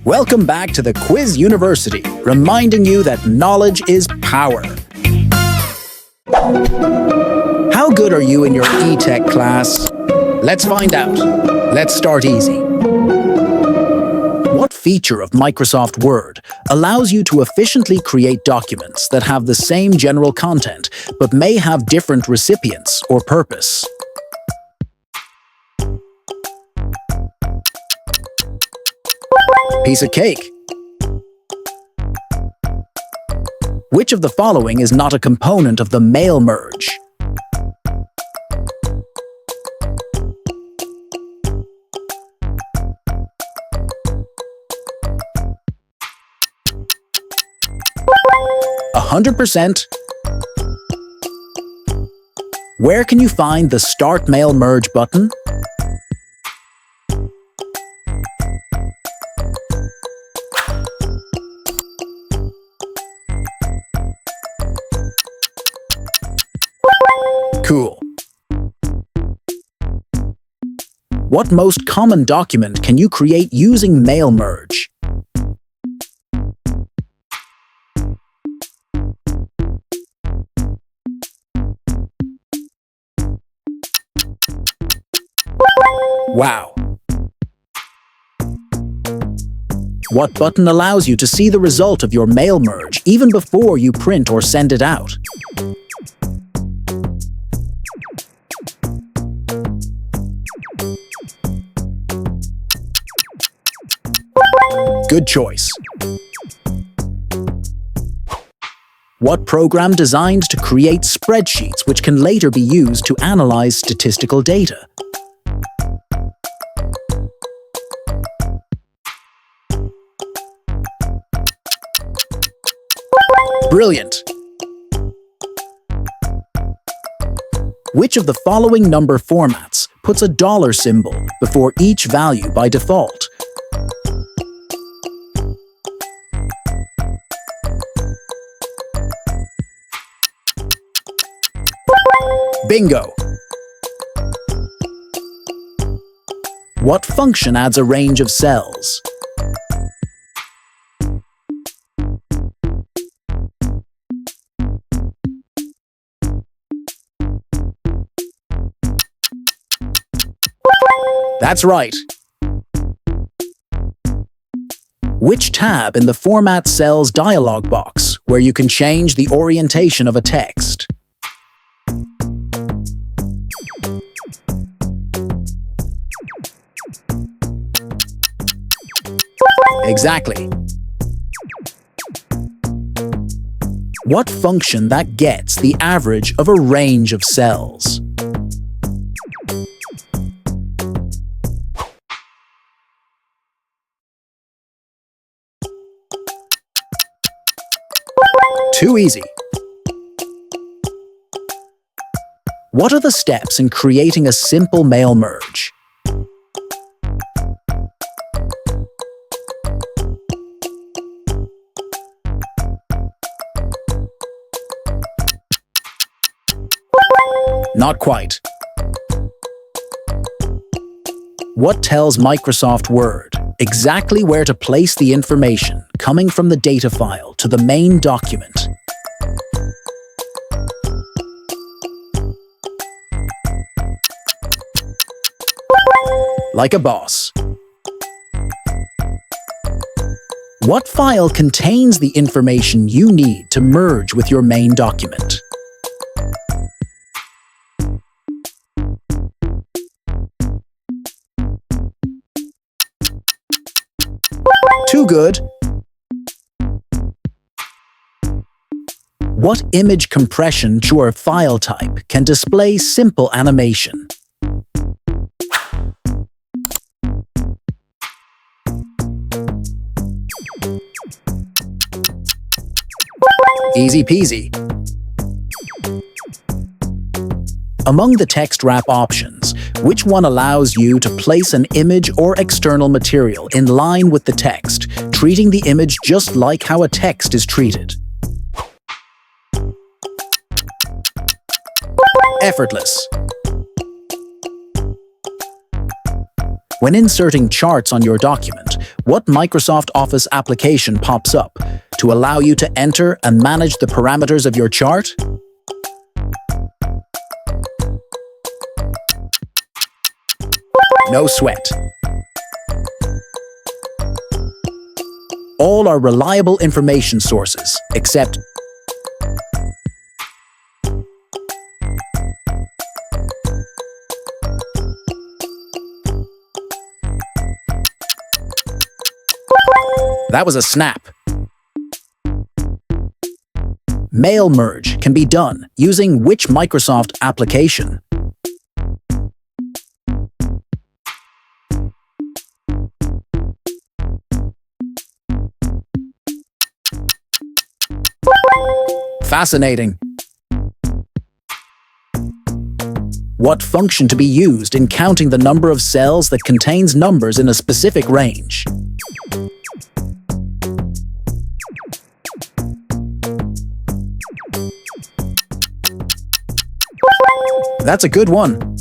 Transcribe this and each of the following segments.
Welcome back to the Quiz University, reminding you that knowledge is power. How good are you in your e-tech class? Let's find out. Let's start easy. What feature of Microsoft Word allows you to efficiently create documents that have the same general content but may have different recipients or purpose? Piece of cake. Which of the following is not a component of the mail merge? %. Where can you find the Start Mail Merge button? Cool. What most common document can you create using mail merge? Wow! What button allows you to see the result of your mail merge even before you print or send it out? Good choice. What program designed to create spreadsheets which can later be used to analyze statistical data? Brilliant! Which of the following number formats puts a dollar symbol before each value by default? Bingo! What function adds a range of cells? That's right. Which tab in the Format Cells dialog box where you can change the orientation of a text? Exactly. What function that gets the average of a range of cells? Too easy. What are the steps in creating a simple mail merge? Not quite. What tells Microsoft Word exactly where to place the information coming from the data file to the main document? Like a boss. What file contains the information you need to merge with your main document? Too good. What image compression or file type can display simple animation? Easy peasy. Among the text wrap options, which one allows you to place an image or external material in line with the text, treating the image just like how a text is treated? Effortless. When inserting charts on your document, what Microsoft Office application pops up to allow you to enter and manage the parameters of your chart? No sweat. All are reliable information sources, except that was a snap. Mail merge can be done using which Microsoft application? Fascinating. What function to be used in counting the number of cells that contains numbers in a specific range? That's a good one.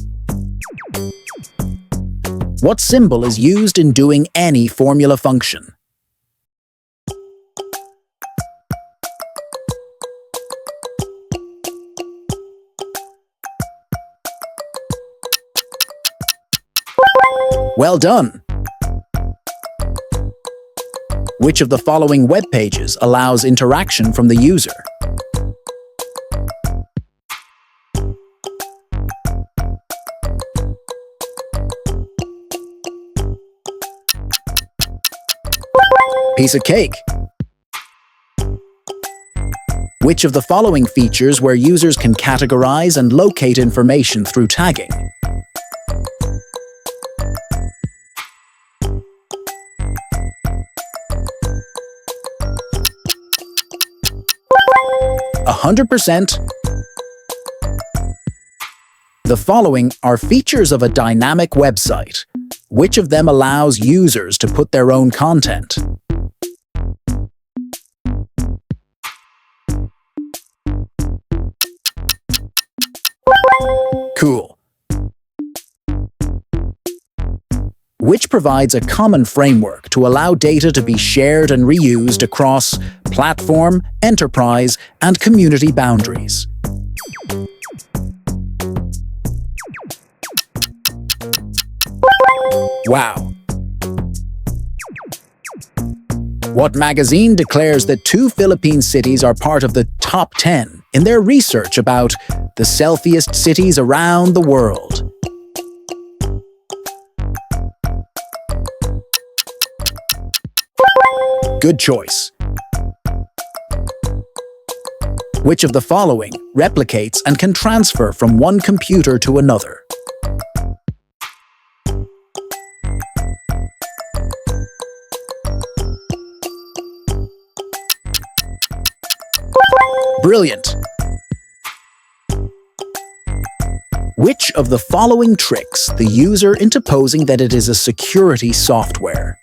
What symbol is used in doing any formula function? Well done! Which of the following web pages allows interaction from the user? Piece of cake. Which of the following features where users can categorize and locate information through tagging? A 100%. The following are features of a dynamic website. Which of them allows users to put their own content? Cool. Which provides a common framework to allow data to be shared and reused across platform, enterprise, and community boundaries? Wow. What magazine declares that 2 Philippine cities are part of the top 10 in their research about the selfiest cities around the world? Good choice. Which of the following replicates and can transfer from one computer to another? Brilliant! Which of the following tricks the user into posing that it is a security software?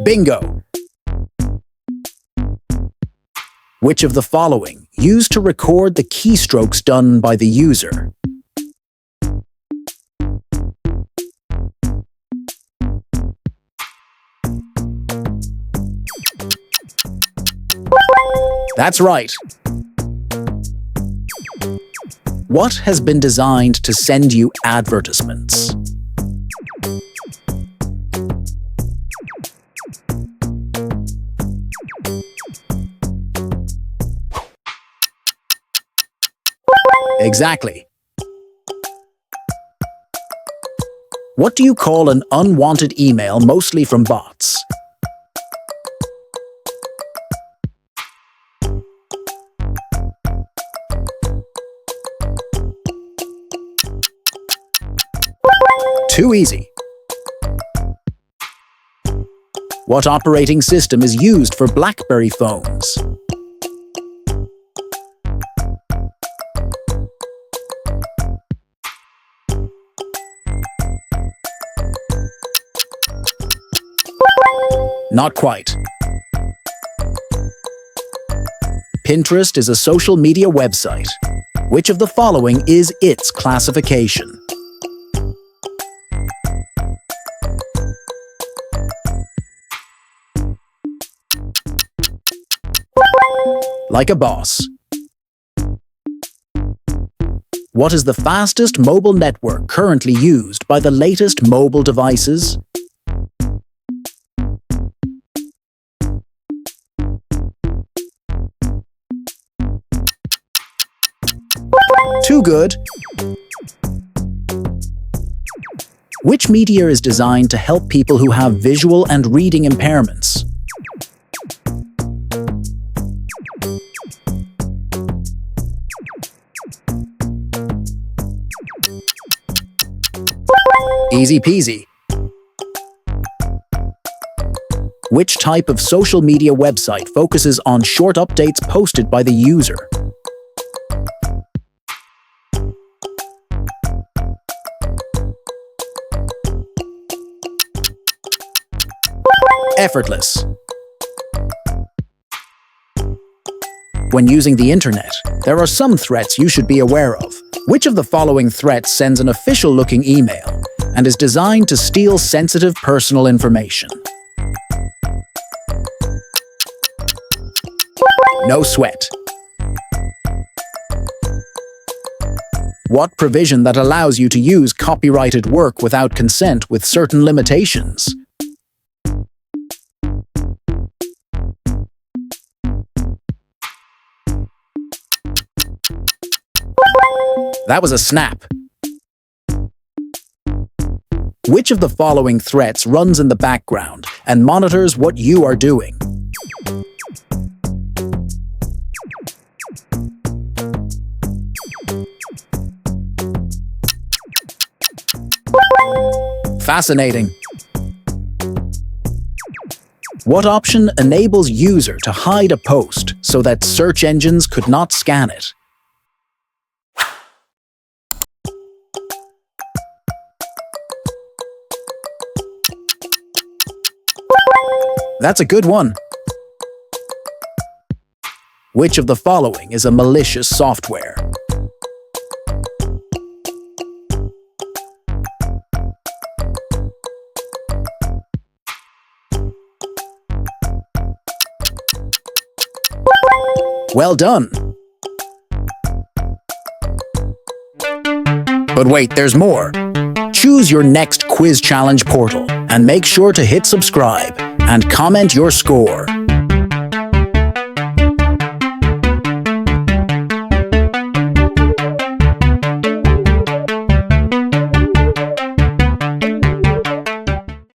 Bingo! Which of the following used to record the keystrokes done by the user? That's right. What has been designed to send you advertisements? Exactly. What do you call an unwanted email mostly from bots? Too easy. What operating system is used for BlackBerry phones? Not quite. Pinterest is a social media website. Which of the following is its classification? Like a boss. What is the fastest mobile network currently used by the latest mobile devices? Too good. Which media is designed to help people who have visual and reading impairments? Easy peasy. Which type of social media website focuses on short updates posted by the user? Effortless. When using the internet, there are some threats you should be aware of. Which of the following threats sends an official-looking email and is designed to steal sensitive personal information? No sweat. What provision that allows you to use copyrighted work without consent with certain limitations? That was a snap. Which of the following threats runs in the background and monitors what you are doing? Fascinating. What option enables user to hide a post so that search engines could not scan it? That's a good one. Which of the following is a malicious software? Well done. But wait, there's more. Choose your next quiz challenge portal and make sure to hit subscribe and comment your score.